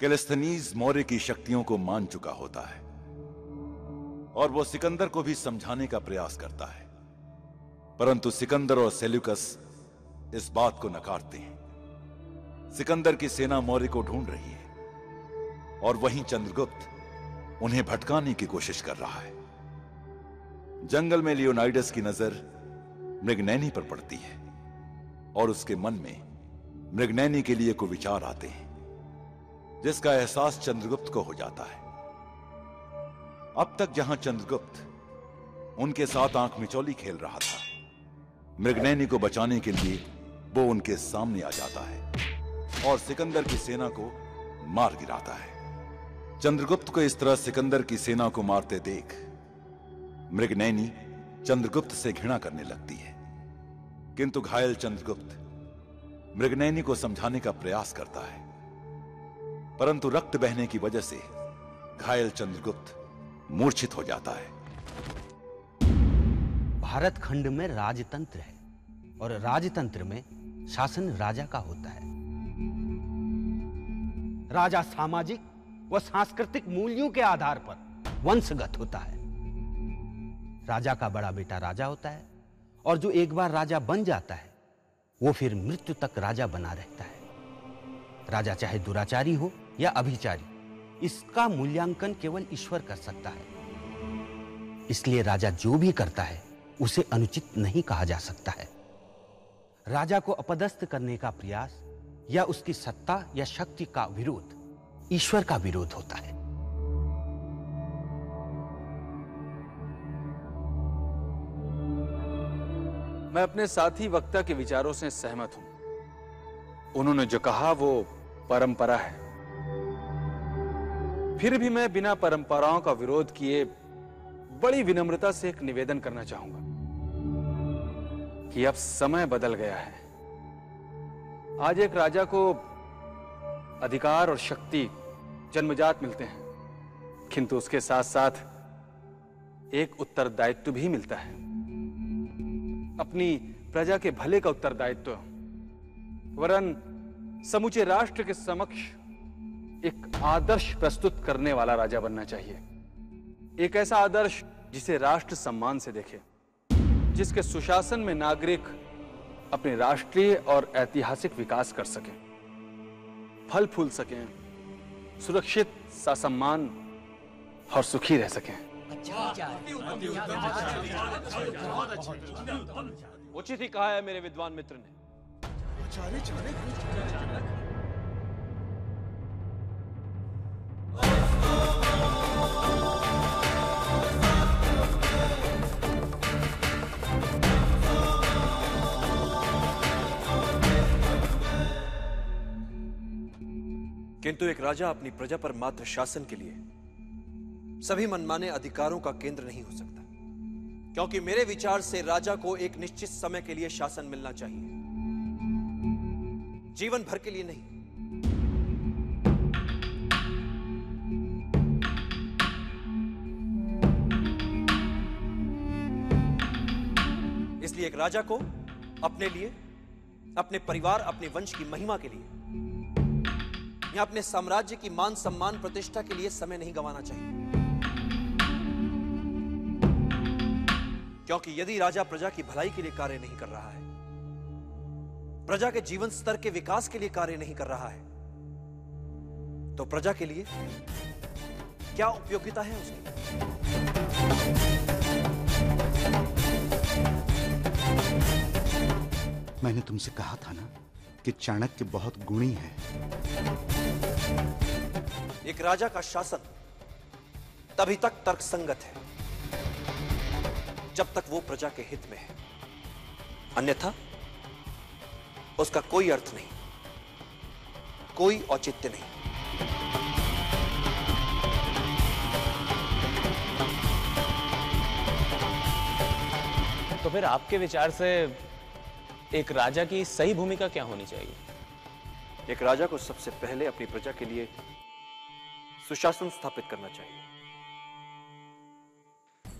क्लिस्thenes मौर्य की शक्तियों को मान चुका होता है और वो सिकंदर को भी समझाने का प्रयास करता है, परंतु सिकंदर और सेल्यूकस इस बात को नकारते हैं। सिकंदर की सेना मौर्य को ढूंढ रही है और वहीं चंद्रगुप्त उन्हें भटकाने की कोशिश कर रहा है। जंगल में लियोनाइडस की नजर मृगनैनी पर पड़ती है और उसके मन में मृगनैनी के लिए कोई विचार आते हैं, जिसका एहसास चंद्रगुप्त को हो जाता है। अब तक जहां चंद्रगुप्त उनके साथ आंख मिचौली खेल रहा था, मृगनैनी को बचाने के लिए वो उनके सामने आ जाता है और सिकंदर की सेना को मार गिराता है। चंद्रगुप्त को इस तरह सिकंदर की सेना को मारते देख मृगनैनी चंद्रगुप्त से घृणा करने लगती है, किंतु घायल चंद्रगुप्त मृगनैनी को समझाने का प्रयास करता है, परंतु रक्त बहने की वजह से घायल चंद्रगुप्त मूर्छित हो जाता है। भारत खंड में राजतंत्र है और राजतंत्र में शासन राजा का होता है। राजा सामाजिक व सांस्कृतिक मूल्यों के आधार पर वंशगत होता है। राजा का बड़ा बेटा राजा होता है और जो एक बार राजा बन जाता है वो फिर मृत्यु तक राजा बना रहता है। राजा चाहे दुराचारी हो या अभिचारी, इसका मूल्यांकन केवल ईश्वर कर सकता है। इसलिए राजा जो भी करता है उसे अनुचित नहीं कहा जा सकता है। राजा को अपदस्थ करने का प्रयास या उसकी सत्ता या शक्ति का विरोध ईश्वर का विरोध होता है। मैं अपने साथी वक्ता के विचारों से सहमत हूं। उन्होंने जो कहा वो परंपरा है। फिर भी मैं बिना परंपराओं का विरोध किए बड़ी विनम्रता से एक निवेदन करना चाहूंगा कि अब समय बदल गया है। आज एक राजा को अधिकार और शक्ति जन्मजात मिलते हैं, किंतु उसके साथ साथ एक उत्तरदायित्व भी मिलता है, अपनी प्रजा के भले का उत्तरदायित्व, वरन समूचे राष्ट्र के समक्ष एक आदर्श प्रस्तुत करने वाला राजा बनना चाहिए। एक ऐसा आदर्श जिसे राष्ट्र सम्मान से देखे, जिसके सुशासन में नागरिक अपने राष्ट्रीय और ऐतिहासिक विकास कर सकें, फल फूल सकें, सुरक्षित ससम्मान और सुखी रह सकें। उचित ही कहा है मेरे विद्वान मित्र ने। किंतु एक राजा अपनी प्रजा पर मात्र शासन के लिए सभी मनमाने अधिकारों का केंद्र नहीं हो सकता, क्योंकि मेरे विचार से राजा को एक निश्चित समय के लिए शासन मिलना चाहिए, जीवन भर के लिए नहीं। इसलिए एक राजा को अपने लिए, अपने परिवार, अपने वंश की महिमा के लिए या अपने साम्राज्य की मान सम्मान प्रतिष्ठा के लिए समय नहीं गंवाना चाहिए, क्योंकि यदि राजा प्रजा की भलाई के लिए कार्य नहीं कर रहा है, प्रजा के जीवन स्तर के विकास के लिए कार्य नहीं कर रहा है, तो प्रजा के लिए क्या उपयोगिता है उसकी? मैंने तुमसे कहा था ना कि चाणक्य बहुत गुणी है। एक राजा का शासन तभी तक तर्कसंगत है जब तक वो प्रजा के हित में है, अन्यथा उसका कोई अर्थ नहीं, कोई औचित्य नहीं। तो फिर आपके विचार से एक राजा की सही भूमिका क्या होनी चाहिए? एक राजा को सबसे पहले अपनी प्रजा के लिए सुशासन स्थापित करना चाहिए।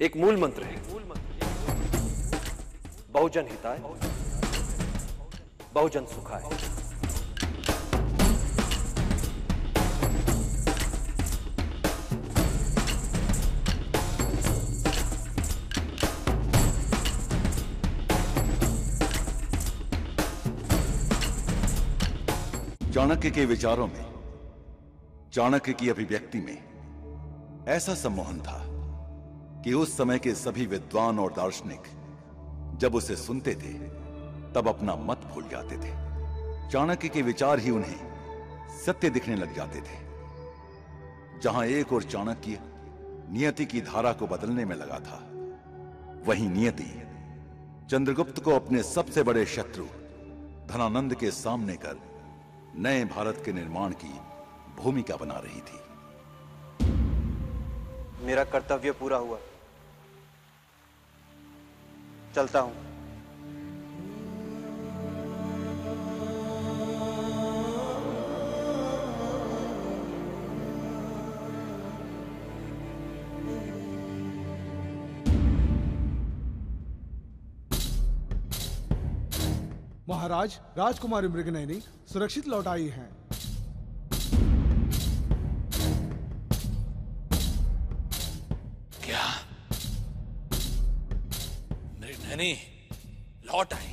एक मूल मंत्र है, बहुजन हिताय बहुजन सुखाय। चाणक्य के विचारों में, चाणक्य की अभिव्यक्ति में ऐसा सम्मोहन था कि उस समय के सभी विद्वान और दार्शनिक जब उसे सुनते थे तब अपना मत भूल जाते थे। चाणक्य के विचार ही उन्हें सत्य दिखने लग जाते थे। जहां एक और चाणक्य नियति की धारा को बदलने में लगा था, वहीं नियति चंद्रगुप्त को अपने सबसे बड़े शत्रु धनानंद के सामने कर नए भारत के निर्माण की भूमिका बना रही थी। मेरा कर्तव्य पूरा हुआ, चलता हूं। महाराज, राजकुमारी मृगनयनी सुरक्षित लौट आई हैं। क्या मृगनयनी लौट आई?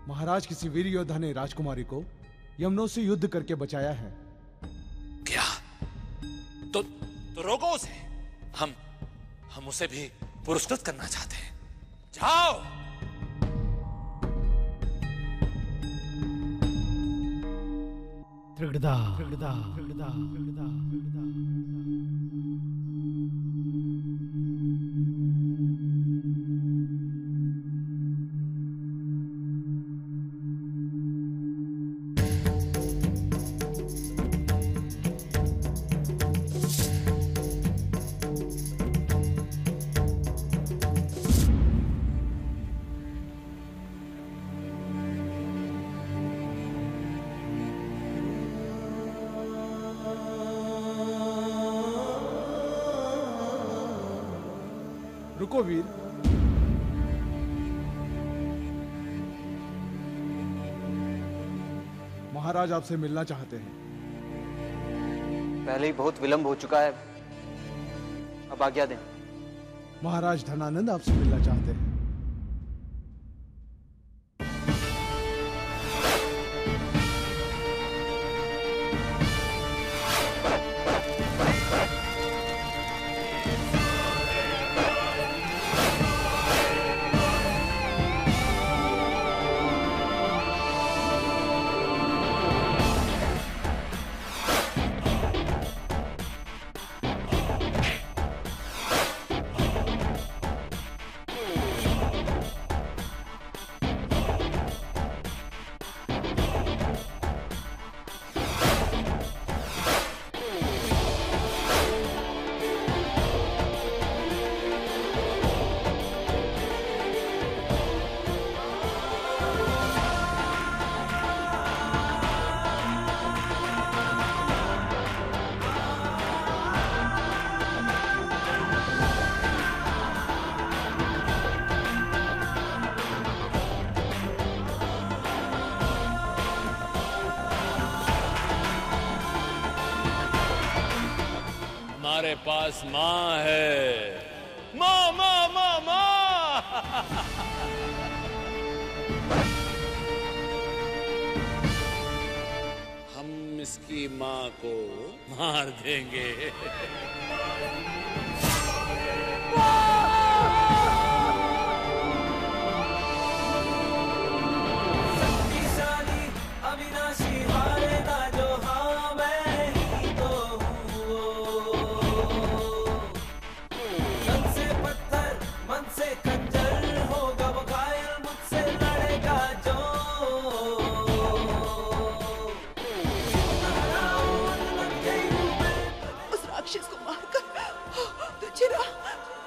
महाराज, किसी वीर योद्धा ने राजकुमारी को यमनों से युद्ध करके बचाया है। क्या? तो रोको उसे। हम उसे भी पुरस्कृत करना चाहते हैं। जाओ। त्रिगदा, त्रिगदा, त्रिगदा, त्रिगदा, त्रिगदा। रुको वीर, महाराज आपसे मिलना चाहते हैं। पहले ही बहुत विलंब हो चुका है, अब आज्ञा दें। महाराज, धनानंद आपसे मिलना चाहते हैं। हमारे पास माँ है। माँ माँ माँ माँ। हम इसकी माँ को मार देंगे।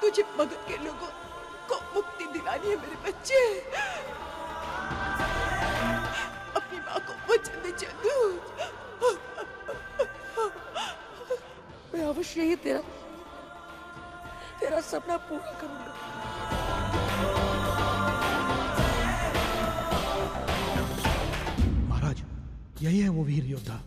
तुझे मगध के लोगों को मुक्ति दिलानी है मेरे बच्चे। अपनी माँ को वचन दे चंदू, मैं अवश्य ही तेरा सपना पूरा करूंगा। महाराज, यही है वो वीर योद्धा।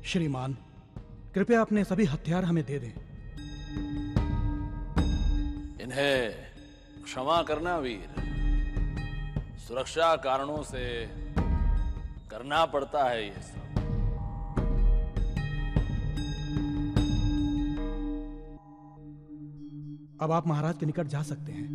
श्रीमान, कृपया अपने सभी हथियार हमें दे दें। इन्हें क्षमा करना वीर, सुरक्षा कारणों से करना पड़ता है ये सब। अब आप महाराज के निकट जा सकते हैं।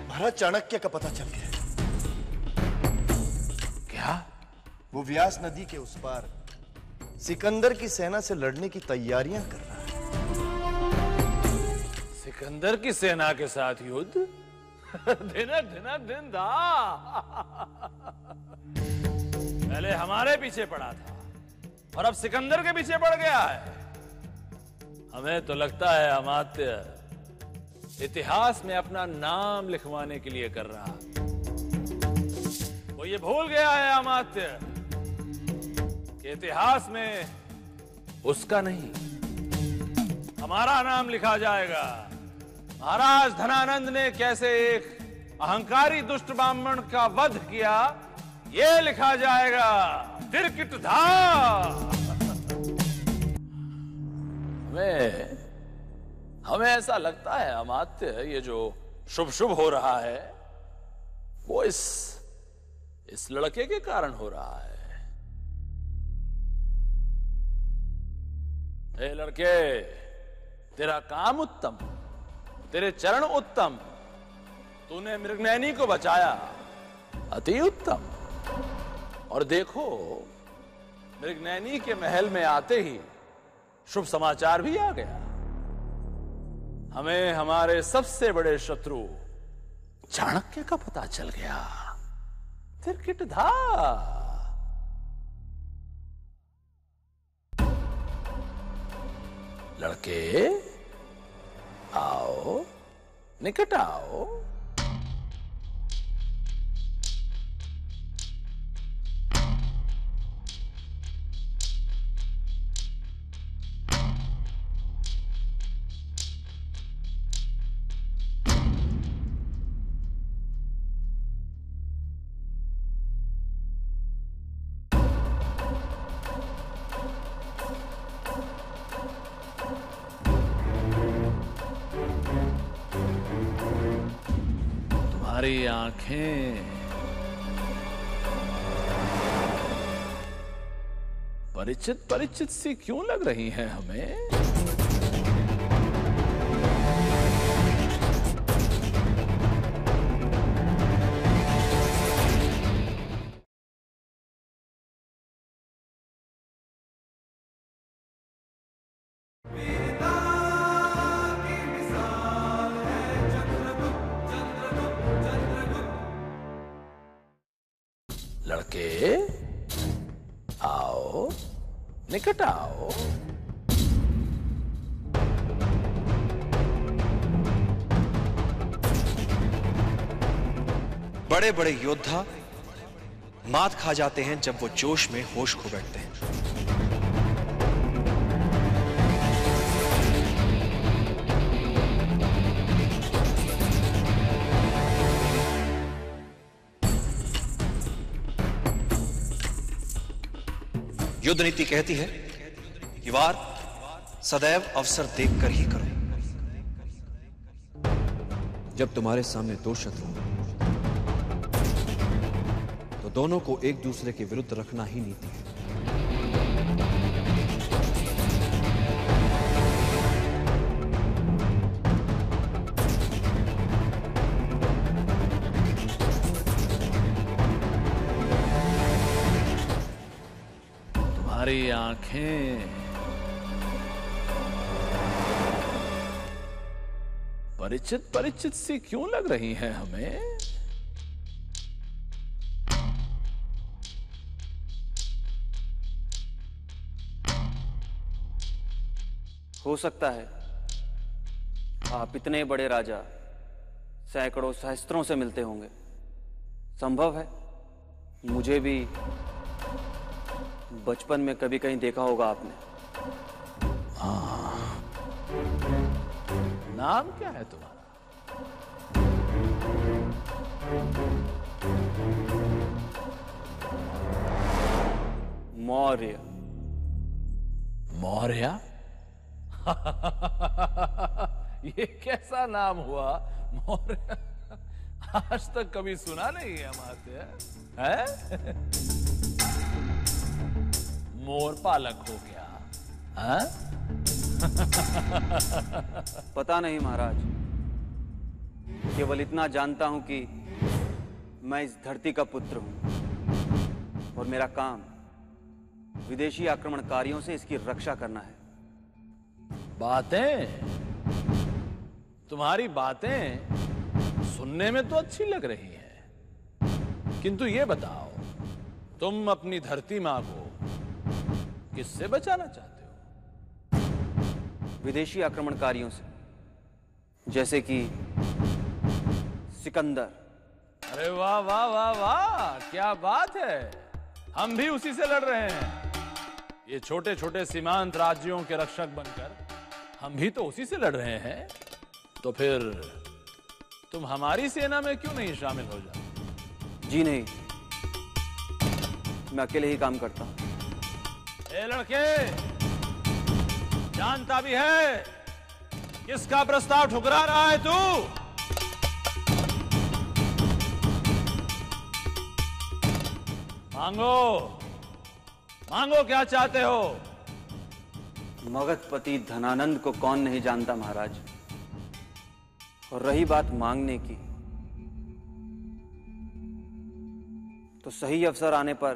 महाराज चाणक्य का पता चल गया। क्या? वो व्यास नदी के उस पार सिकंदर की सेना से लड़ने की तैयारियां कर रहा है। सिकंदर की सेना के साथ युद्ध? दिन दा। पहले हमारे पीछे पड़ा था और अब सिकंदर के पीछे पड़ गया है। हमें तो लगता है अमात्य इतिहास में अपना नाम लिखवाने के लिए कर रहा। वो ये भूल गया है अमात्य कि इतिहास में उसका नहीं हमारा नाम लिखा जाएगा। महाराज धनानंद ने कैसे एक अहंकारी दुष्ट ब्राह्मण का वध किया, ये लिखा जाएगा। तिरकिटधा। हमें ऐसा लगता है अमात्य, ये जो शुभ शुभ हो रहा है वो इस लड़के के कारण हो रहा है। हे लड़के, तेरा काम उत्तम, तेरे चरण उत्तम, तूने मृगनयनी को बचाया, अति उत्तम। और देखो, मृगनयनी के महल में आते ही शुभ समाचार भी आ गया। हमें हमारे सबसे बड़े शत्रु चाणक्य का पता चल गया। तिरकिटधा। लड़के आओ, निकट आओ। तुम्हारी आंखें परिचित परिचित सी क्यों लग रही हैं हमें? लड़के आओ, निकट आओ। बड़े बड़े योद्धा मात खा जाते हैं जब वो जोश में होश खो बैठते हैं। युद्ध नीति कहती है कि वार सदैव अवसर देखकर ही करो। जब तुम्हारे सामने दो शत्रु हो तो दोनों को एक दूसरे के विरुद्ध रखना ही नीति है। तुम्हारी आंखें परिचित परिचित सी क्यों लग रही हैं हमें? हो सकता है आप इतने बड़े राजा सैकड़ों सहस्त्रों से मिलते होंगे। संभव है मुझे भी बचपन में कभी कहीं देखा होगा आपने। हाँ, नाम क्या है तुम्हारा? मौर्य। मौर्य? ये कैसा नाम हुआ मौर्य? आज तक कभी सुना नहीं है अमात्य। है? मोर पालक हो गया? है? पता नहीं महाराज, केवल इतना जानता हूं कि मैं इस धरती का पुत्र हूं और मेरा काम विदेशी आक्रमणकारियों से इसकी रक्षा करना है। बातें, तुम्हारी बातें सुनने में तो अच्छी लग रही हैं, किंतु ये बताओ तुम अपनी धरती मां को किससे बचाना चाहते हो? विदेशी आक्रमणकारियों से, जैसे कि सिकंदर। अरे वाह वाह वाह वाह, क्या बात है! हम भी उसी से लड़ रहे हैं। ये छोटे छोटे सीमांत राज्यों के रक्षक बनकर हम भी तो उसी से लड़ रहे हैं। तो फिर तुम हमारी सेना में क्यों नहीं शामिल हो जाते? जी नहीं, मैं अकेले ही काम करता हूं। ए लड़के, जानता भी है किसका प्रस्ताव ठुकरा रहा है तू? मांगो मांगो, क्या चाहते हो? मगधपति धनानंद को कौन नहीं जानता महाराज। और रही बात मांगने की, तो सही अवसर आने पर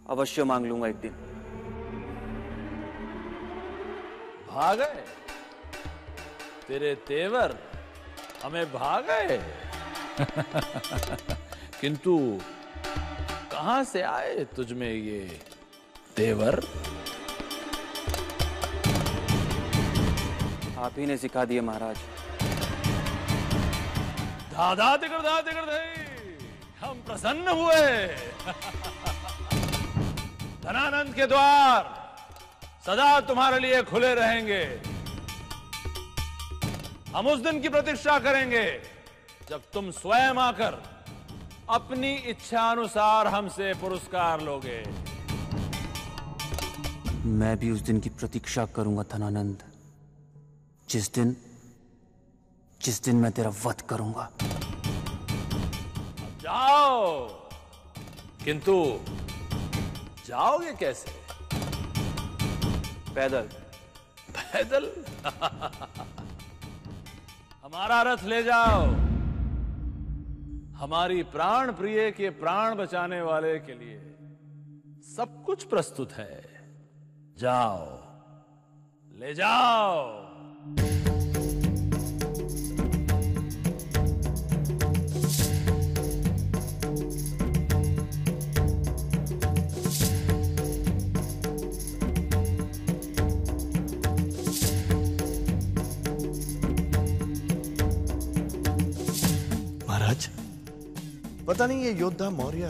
अवश्य मांग लूंगा एक दिन। भाग गए तेरे तेवर, हमें भाग गए। किंतु कहां से आए तुझमें ये तेवर? आप ही ने सिखा दिए महाराज। दादा तिकर हम प्रसन्न हुए। धनानंद के द्वार सदा तुम्हारे लिए खुले रहेंगे। हम उस दिन की प्रतीक्षा करेंगे जब तुम स्वयं आकर अपनी इच्छा अनुसार हमसे पुरस्कार लोगे। मैं भी उस दिन की प्रतीक्षा करूंगा धनानंद, जिस दिन मैं तेरा वध करूंगा। अब जाओ, किंतु जाओगे कैसे? पैदल। पैदल? हमारा रथ ले जाओ। हमारी प्राण प्रिय के प्राण बचाने वाले के लिए सब कुछ प्रस्तुत है। जाओ, ले जाओ। महाराज, पता नहीं ये योद्धा मौर्य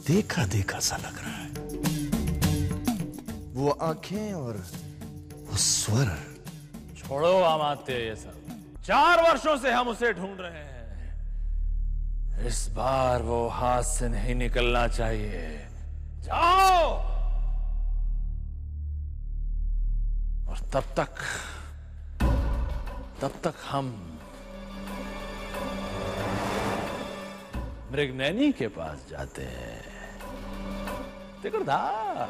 देखा देखा सा लग रहा है। वो आंखें और वो स्वर। छोड़ो अमात्य ये सब। 4 वर्षों से हम उसे ढूंढ रहे हैं। इस बार वो हाथ से नहीं निकलना चाहिए। जाओ। और तब तक हम मृगनैनी के पास जाते हैं। तिकड़धार।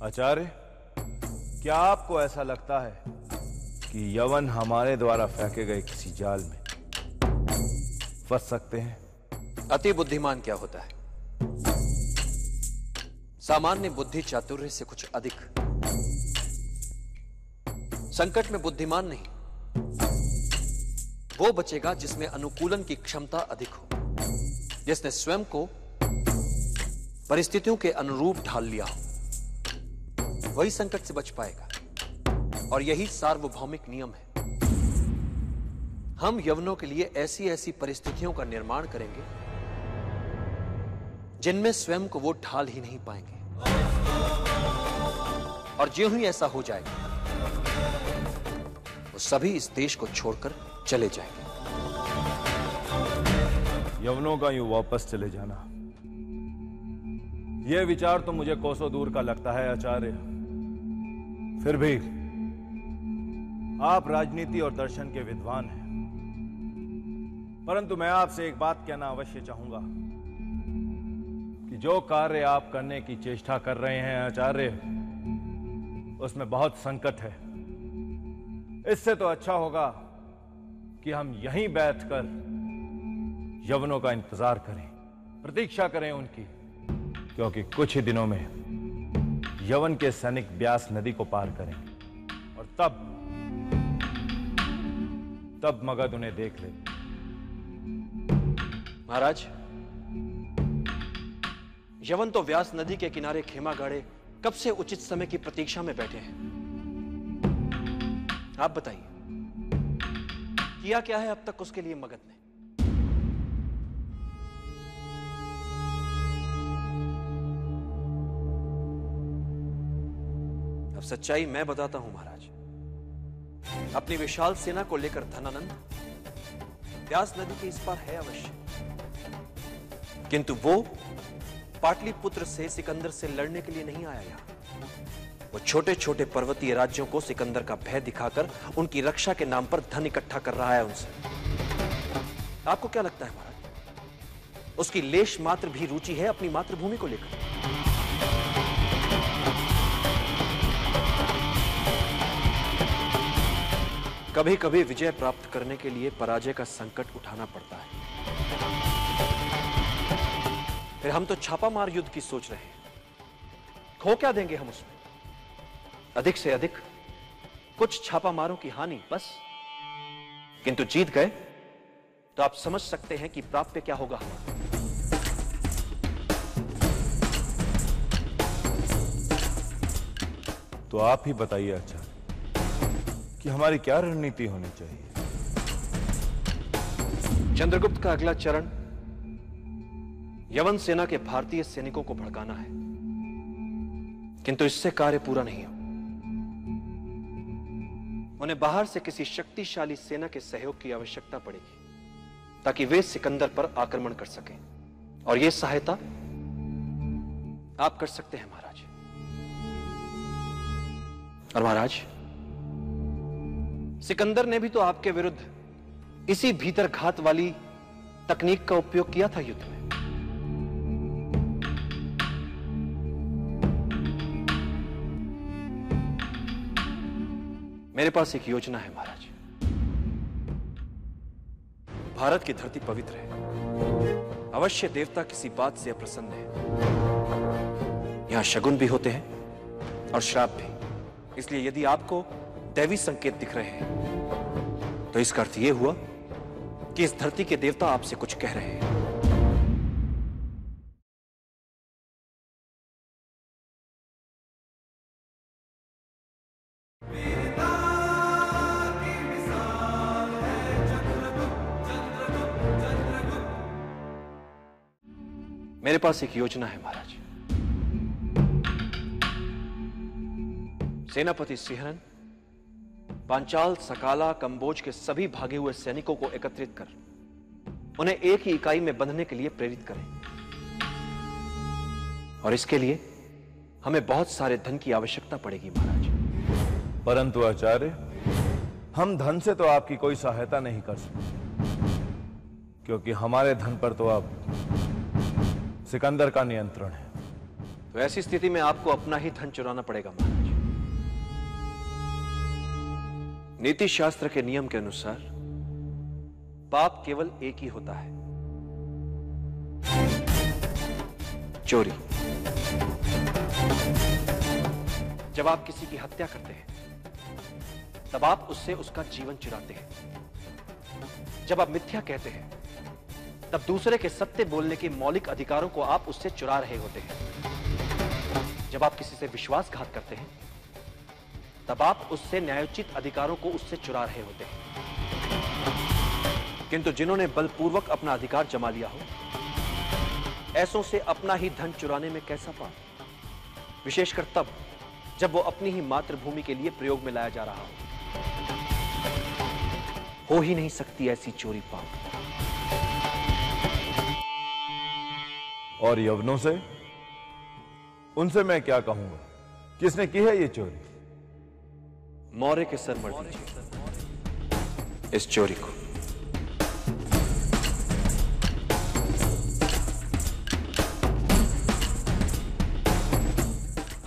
आचार्य, क्या आपको ऐसा लगता है कि यवन हमारे द्वारा फेंके गए किसी जाल में फंस सकते हैं? अति बुद्धिमान क्या होता है? सामान्य बुद्धि चातुर्य से कुछ अधिक संकट में बुद्धिमान नहीं, वो बचेगा जिसमें अनुकूलन की क्षमता अधिक हो, जिसने स्वयं को परिस्थितियों के अनुरूप ढाल लिया हो, वही संकट से बच पाएगा। और यही सार्वभौमिक नियम है। हम यवनों के लिए ऐसी ऐसी परिस्थितियों का निर्माण करेंगे जिनमें स्वयं को वो ढाल ही नहीं पाएंगे, और ज्यों ही ऐसा हो जाएगा वो सभी इस देश को छोड़कर चले जाएंगे। यवनों का यूं वापस चले जाना, यह विचार तो मुझे कोसों दूर का लगता है आचार्य। फिर भी आप राजनीति और दर्शन के विद्वान हैं, परंतु मैं आपसे एक बात कहना अवश्य चाहूंगा कि जो कार्य आप करने की चेष्टा कर रहे हैं आचार्य, उसमें बहुत संकट है। इससे तो अच्छा होगा कि हम यहीं बैठकर यवनों का इंतजार करें, प्रतीक्षा करें उनकी, क्योंकि कुछ ही दिनों में यवन के सैनिक ब्यास नदी को पार करेंगे और तब मगध उन्हें देख ले। महाराज, यवन तो व्यास नदी के किनारे खेमा गाड़े कब से उचित समय की प्रतीक्षा में बैठे हैं। आप बताइए, किया क्या है अब तक उसके लिए मगध ने? अब सच्चाई मैं बताता हूं महाराज। अपनी विशाल सेना को लेकर धनानंद व्यास नदी के इस पार है अवश्य, किंतु वो पाटलिपुत्र से सिकंदर से लड़ने के लिए नहीं आया यहां। वो छोटे छोटे पर्वतीय राज्यों को सिकंदर का भय दिखाकर उनकी रक्षा के नाम पर धन इकट्ठा कर रहा है उनसे। आपको क्या लगता है महाराज, उसकी लेश मात्र भी रुचि है अपनी मातृभूमि को लेकर? कभी कभी विजय प्राप्त करने के लिए पराजय का संकट उठाना पड़ता है। फिर हम तो छापामार युद्ध की सोच रहे हैं। खो क्या देंगे हम उसमें? अधिक से अधिक कुछ छापामारों की हानि, बस। किंतु जीत गए तो आप समझ सकते हैं कि प्राप्य क्या होगा हमारा। तो आप ही बताइए आचार्य कि हमारी क्या रणनीति होनी चाहिए। चंद्रगुप्त का अगला चरण यवन सेना के भारतीय सैनिकों को भड़काना है, किंतु इससे कार्य पूरा नहीं हो। उन्हें बाहर से किसी शक्तिशाली सेना के सहयोग की आवश्यकता पड़ेगी ताकि वे सिकंदर पर आक्रमण कर सकें, और यह सहायता आप कर सकते हैं महाराज। और महाराज, सिकंदर ने भी तो आपके विरुद्ध इसी भीतरघात वाली तकनीक का उपयोग किया था युद्ध में। मेरे पास एक योजना है महाराज। भारत की धरती पवित्र है, अवश्य देवता किसी बात से अप्रसन्न है। यहां शगुन भी होते हैं और श्राप भी। इसलिए यदि आपको दैवी संकेत दिख रहे हैं तो इसका अर्थ यह हुआ कि इस धरती के देवता आपसे कुछ कह रहे हैं। मेरे पास एक योजना है महाराज। सेनापति सिंहरन पांचाल, सकाला, कंबोज के सभी भागे हुए सैनिकों को एकत्रित कर उन्हें एक ही इकाई में बंधने के लिए प्रेरित करें, और इसके लिए हमें बहुत सारे धन की आवश्यकता पड़ेगी महाराज। परंतु आचार्य, हम धन से तो आपकी कोई सहायता नहीं कर सकते, क्योंकि हमारे धन पर तो अब सिकंदर का नियंत्रण है। तो ऐसी स्थिति में आपको अपना ही धन चुराना पड़ेगा महाराज। नीति शास्त्र के नियम के अनुसार पाप केवल एक ही होता है, चोरी। जब आप किसी की हत्या करते हैं तब आप उससे उसका जीवन चुराते हैं। जब आप मिथ्या कहते हैं, तब दूसरे के सत्य बोलने के मौलिक अधिकारों को आप उससे चुरा रहे होते हैं। जब आप किसी से विश्वासघात करते हैं, तब आप उससे न्यायोचित अधिकारों को उससे चुरा रहे होते हैं। किंतु जिन्होंने बलपूर्वक अपना अधिकार जमा लिया हो, ऐसों से अपना ही धन चुराने में कैसा पाप, विशेषकर तब जब वो अपनी ही मातृभूमि के लिए प्रयोग में लाया जा रहा हो ही नहीं सकती ऐसी चोरी पाप। और यवनों से, उनसे मैं क्या कहूंगा? किसने की है ये चोरी? मौर्य के सर मर दीजिए इस चोरी को।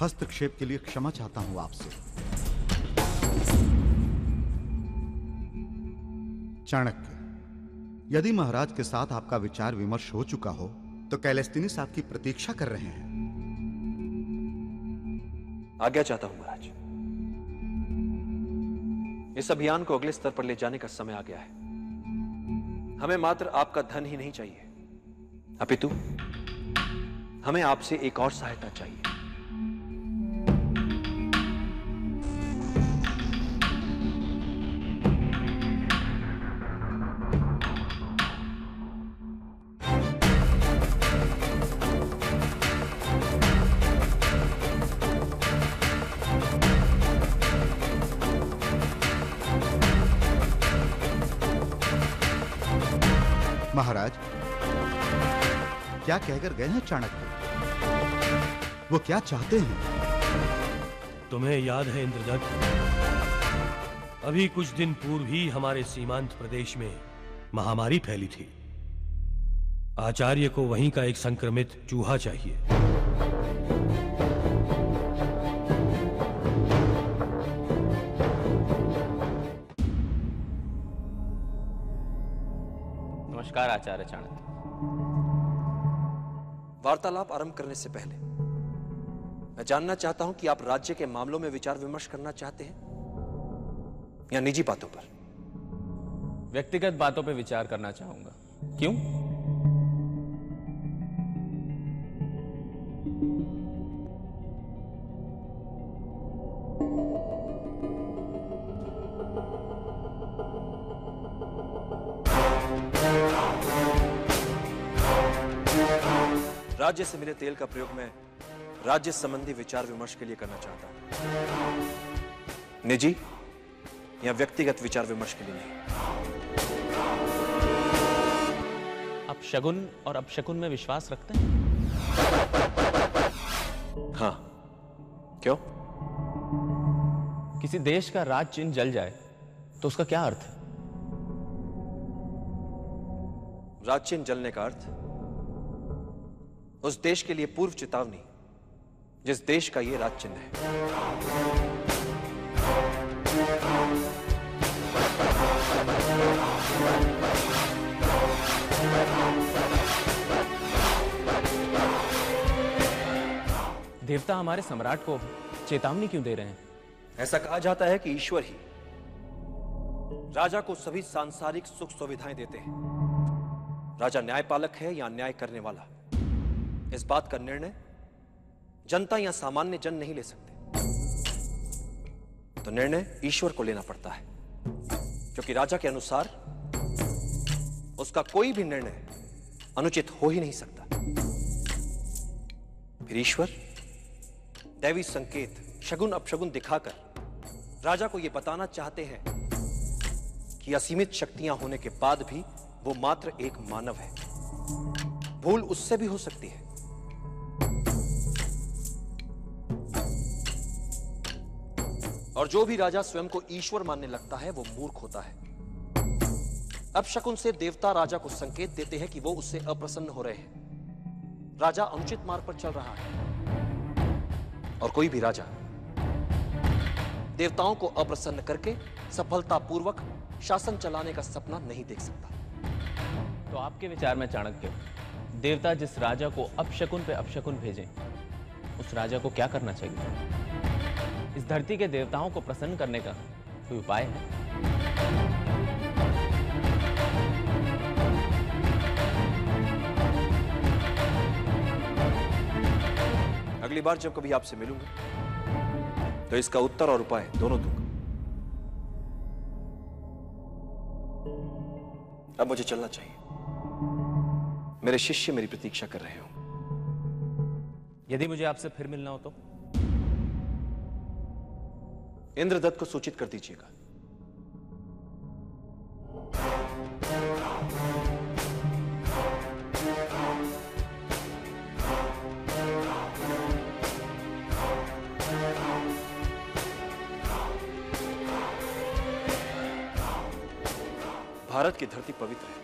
हस्तक्षेप के लिए क्षमा चाहता हूं आपसे। चाणक्य, यदि महाराज के साथ आपका विचार विमर्श हो चुका हो तो कैलेस्टिनिस आपकी प्रतीक्षा कर रहे हैं। आज्ञा चाहता हूं महाराज। इस अभियान को अगले स्तर पर ले जाने का समय आ गया है। हमें मात्र आपका धन ही नहीं चाहिए, अपितु हमें आपसे एक और सहायता चाहिए। महाराज, क्या कहकर गए हैं चाणक्य? वो क्या चाहते हैं? तुम्हें याद है इंद्रदत्त, अभी कुछ दिन पूर्व ही हमारे सीमांत प्रदेश में महामारी फैली थी। आचार्य को वहीं का एक संक्रमित चूहा चाहिए। नमस्कार आचार्य चाणक्य। वार्तालाप आरंभ करने से पहले मैं जानना चाहता हूं कि आप राज्य के मामलों में विचार विमर्श करना चाहते हैं या निजी बातों पर? व्यक्तिगत बातों पर विचार करना चाहूंगा। क्यों? राज्य से मिले तेल का प्रयोग मैं राज्य संबंधी विचार विमर्श के लिए करना चाहता हूं, निजी या व्यक्तिगत विचार विमर्श के लिए नहीं। आप शगुन और अपशकुन में विश्वास रखते हैं? हाँ। क्यों? किसी देश का राज चिन्ह जल जाए तो उसका क्या अर्थ है? राज चिन्ह जलने का अर्थ उस देश के लिए पूर्व चेतावनी जिस देश का यह राज चिन्ह है। देवता हमारे सम्राट को चेतावनी क्यों दे रहे हैं? ऐसा कहा जाता है कि ईश्वर ही राजा को सभी सांसारिक सुख सुविधाएं देते हैं। राजा न्यायपालक है या अन्याय करने वाला, इस बात का निर्णय जनता या सामान्य जन नहीं ले सकते। तो निर्णय ईश्वर को लेना पड़ता है, क्योंकि राजा के अनुसार उसका कोई भी निर्णय अनुचित हो ही नहीं सकता। फिर ईश्वर दैवी संकेत शगुन अपशगुन दिखाकर राजा को यह बताना चाहते हैं कि असीमित शक्तियां होने के बाद भी वो मात्र एक मानव है। भूल उससे भी हो सकती है। और जो भी राजा स्वयं को ईश्वर मानने लगता है वो मूर्ख होता है। अपशकुन से देवता राजा को संकेत देते हैं कि वो उससे अप्रसन्न हो रहे हैं। राजा अनुचित मार्ग पर चल रहा है और कोई भी राजा देवताओं को अप्रसन्न करके सफलतापूर्वक शासन चलाने का सपना नहीं देख सकता। तो आपके विचार में चाणक्य, देवता जिस राजा को अपशकुन पे अपशकुन भेजें, उस राजा को क्या करना चाहिए? इस धरती के देवताओं को प्रसन्न करने का कोई उपाय है? अगली बार जब कभी आपसे मिलूंगा तो इसका उत्तर और उपाय दोनों दूंगा। अब मुझे चलना चाहिए। मेरे शिष्य मेरी प्रतीक्षा कर रहे हो। यदि मुझे आपसे फिर मिलना हो तो? इंद्रदत्त को सूचित कर दीजिएगा। भारत की धरती पवित्र है।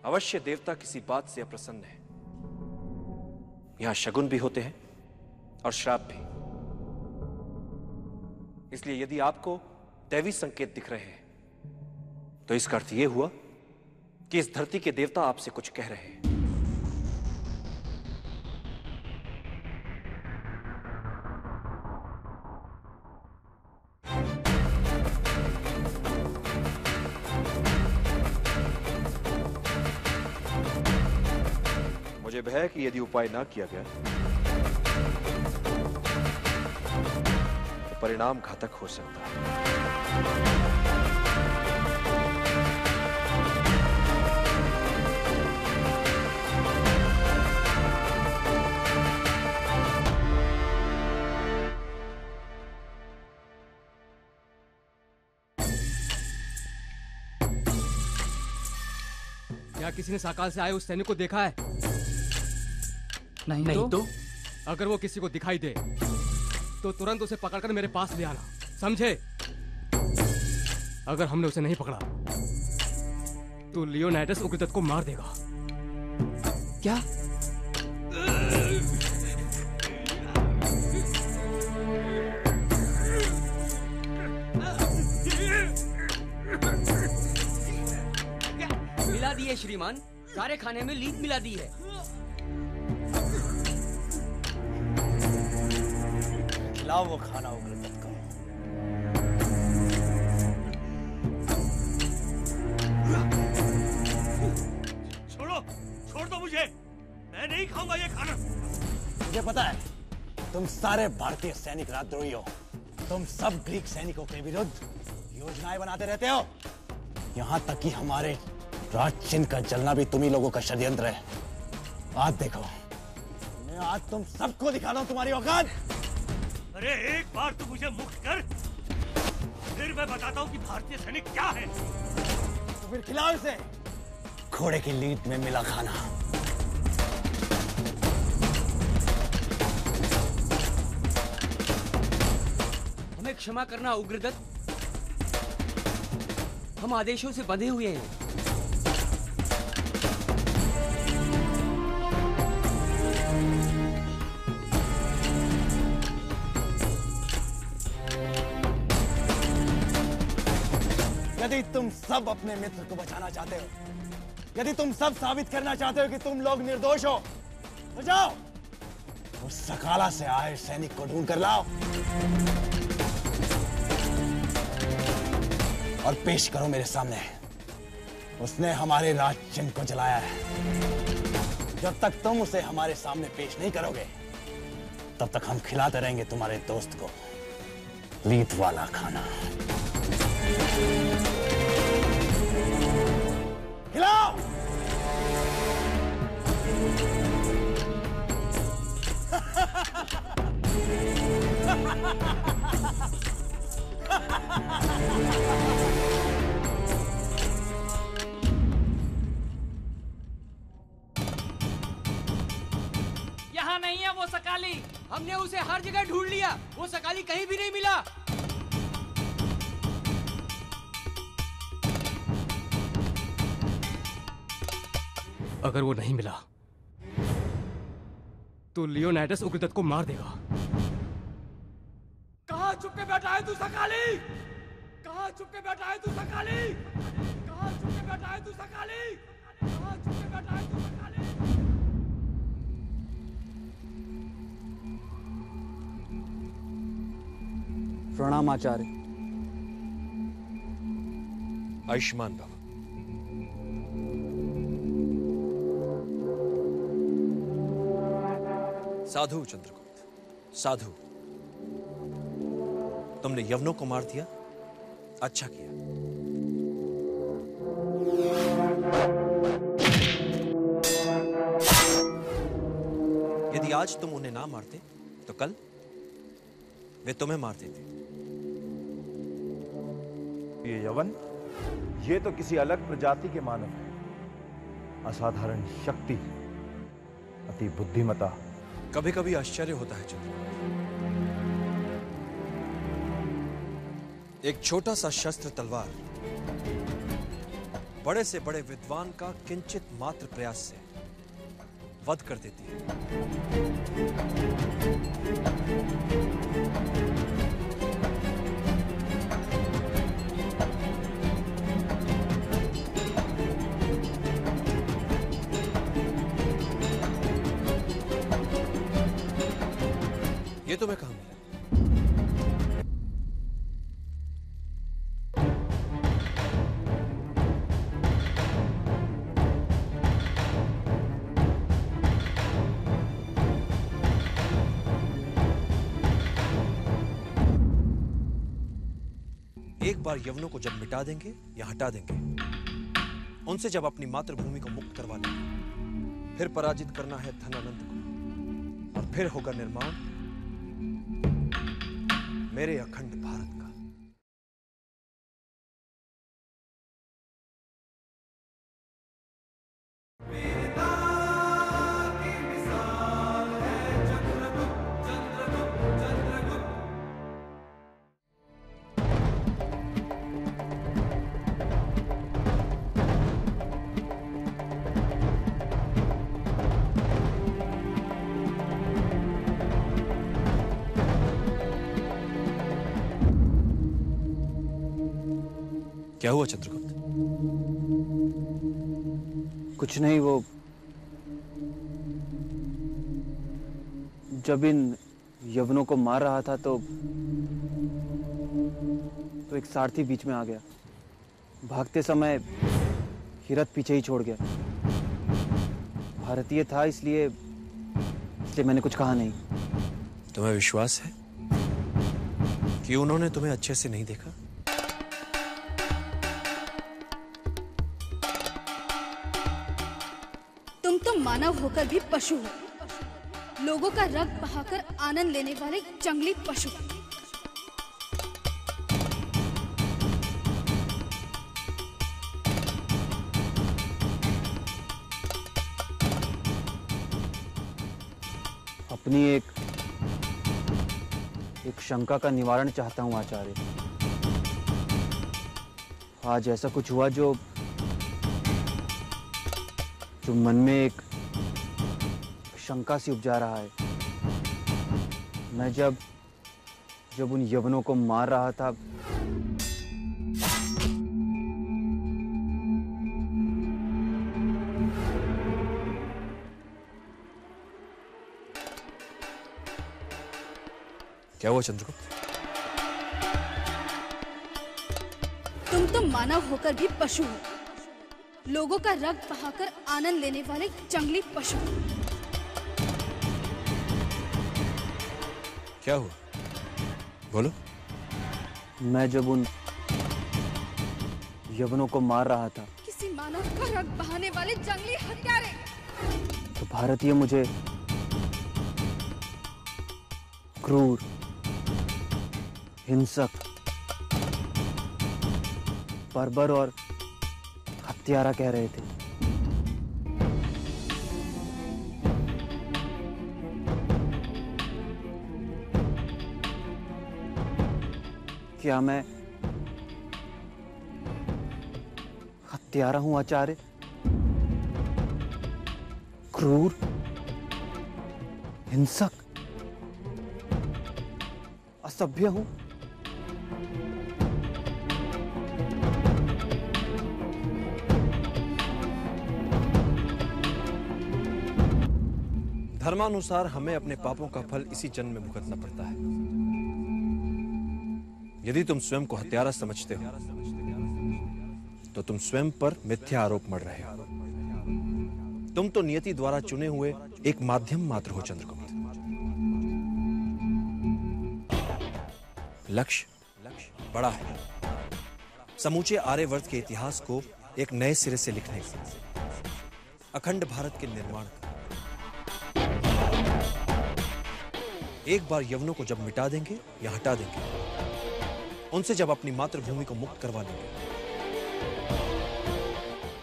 अवश्य देवता किसी बात से अप्रसन्न है। यहां शगुन भी होते हैं और श्राप भी। इसलिए यदि आपको दैवी संकेत दिख रहे हैं तो इसका अर्थ यह हुआ कि इस धरती के देवता आपसे कुछ कह रहे हैं। मुझे भय है कि यदि उपाय ना किया गया तो परिणाम घातक हो सकता है। क्या किसी ने साकाल से आए उस सैनिक को देखा है? नहीं तो? अगर वो किसी को दिखाई दे तो तुरंत उसे पकड़कर मेरे पास ले आना, समझे? अगर हमने उसे नहीं पकड़ा तो लियोनाइडस उग्रदत्त को मार देगा। क्या? मिला दी है श्रीमान, सारे खाने में लीद मिला दी है। लाओ वो खाना उग्रदत्त को। छोड़ो, छोड़ दो मुझे, मैं नहीं खाऊंगा ये खाना। मुझे पता है तुम सारे भारतीय सैनिक राजद्रोही हो। तुम सब ग्रीक सैनिकों के विरुद्ध योजनाएं बनाते रहते हो। यहाँ तक कि हमारे राज चिन्ह का जलना भी तुम्ही लोगों का षड्यंत्र है। आज देखो, मैं आज तुम सबको दिखा रहा हूँ तुम्हारी औकात। अरे एक बार तू मुझे मुक्त कर, फिर मैं बताता हूँ कि भारतीय सैनिक क्या है। तो फिर खिलाओ इसे घोड़े की लीद में मिला खाना। हमें क्षमा करना उग्रदत्त, हम आदेशों से बंधे हुए हैं। यदि तुम सब अपने मित्र को बचाना चाहते हो, यदि तुम सब साबित करना चाहते हो कि तुम लोग निर्दोष हो, तो जाओ उस सकाला से आए सैनिक को ढूंढ कर लाओ और पेश करो मेरे सामने। उसने हमारे राज चिन्ह को जलाया है। जब तक तुम उसे हमारे सामने पेश नहीं करोगे, तब तक हम खिलाते रहेंगे तुम्हारे दोस्त को लीद वाला खाना। खिलाओ। यहाँ नहीं है वो सकाली। हमने उसे हर जगह ढूंढ लिया, वो सकाली कहीं भी नहीं मिला। अगर वो नहीं मिला तो लियोनाइडस उग्रदत्त को मार देगा। कहाँ छुप के बैठा है तू सकाली? कहाँ छुप के बैठा है तू सकाली? कहाँ छुप के बैठा है तू सकाली? कहाँ छुप के बैठा है तू सकाली? प्रणाम आचार्य। आयुष्मान भव। साधु चंद्रगुप्त, साधु। तुमने यवनों को मार दिया, अच्छा किया। यदि आज तुम उन्हें ना मारते तो कल वे तुम्हें मार देते। ये यवन, ये तो किसी अलग प्रजाति के मानव हैं। असाधारण शक्ति, अति बुद्धिमता। कभी कभी आश्चर्य होता है चंद्रगुप्त। एक छोटा सा शस्त्र तलवार बड़े से बड़े विद्वान का किंचित मात्र प्रयास से वध कर देती है। ये तुम्हें कहां मिला? एक बार यवनों को जब मिटा देंगे या हटा देंगे, उनसे जब अपनी मातृभूमि को मुक्त करवा लेंगे, फिर पराजित करना है धनानंद को, और फिर होगा निर्माण मेरे अखंड भारत का। क्या हुआ चंद्रगुप्त? कुछ नहीं, वो जब इन यवनों को मार रहा था तो एक सारथी बीच में आ गया। भागते समय हिरत पीछे ही छोड़ गया। भारतीय था इसलिए मैंने कुछ कहा नहीं। तुम्हें विश्वास है कि उन्होंने तुम्हें अच्छे से नहीं देखा? तुम तो मानव होकर भी पशु हो, लोगों का रक्त बहाकर आनंद लेने वाले जंगली पशु। अपनी एक शंका का निवारण चाहता हूं आचार्य। आज ऐसा कुछ हुआ जो मन में एक शंका सी उपजा रहा है। मैं जब उन यवनों को मार रहा था, क्या हुआ चंद्रगुप्त? तुम तो मानव होकर भी पशु हो, लोगों का रक्त बहाकर आनंद लेने वाले जंगली पशु। क्या हुआ? बोलो। मैं जब उन यवनों को मार रहा था, किसी मानव का रक्त बहाने वाले जंगली हत्यारे, तो भारतीय मुझे क्रूर, हिंसक, बर्बर और हत्यारा कह रहे थे। क्या मैं हत्यारा हूं आचार्य? क्रूर, हिंसक, असभ्य हूं? धर्मानुसार हमें अपने पापों का फल इसी जन्म में भुगतना पड़ता है। यदि तुम स्वयं को हत्यारा समझते हो तो तुम स्वयं पर मिथ्या आरोप मढ़ रहे हो। तुम तो नियति द्वारा चुने हुए एक माध्यम मात्र हो चंद्रगुप्त। लक्ष्य बड़ा है, समूचे आर्यवर्त के इतिहास को एक नए सिरे से लिखने का, अखंड भारत के निर्माण का। एक बार यवनों को जब मिटा देंगे या हटा देंगे, उनसे जब अपनी मातृभूमि को मुक्त करवा लेंगे,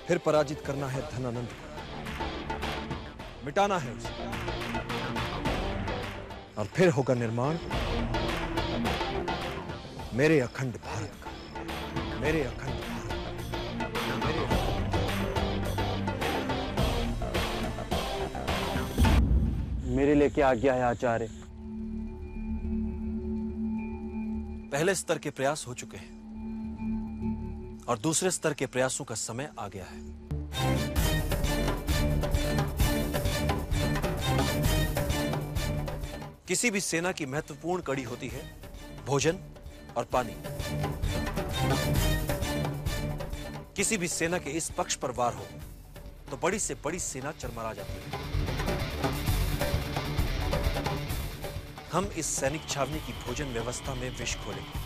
फिर पराजित करना है धनानंद को, मिटाना है उसे, और फिर होगा निर्माण मेरे अखंड भारत का, मेरे अखंड भारत का, मेरे मेरे लिए क्या आज्ञा है आचार्य? पहले स्तर के प्रयास हो चुके हैं और दूसरे स्तर के प्रयासों का समय आ गया है। किसी भी सेना की महत्वपूर्ण कड़ी होती है भोजन और पानी। किसी भी सेना के इस पक्ष पर वार हो तो बड़ी से बड़ी सेना चरमरा जाती है। हम इस सैनिक छावनी की भोजन व्यवस्था में विष घोलेंगे।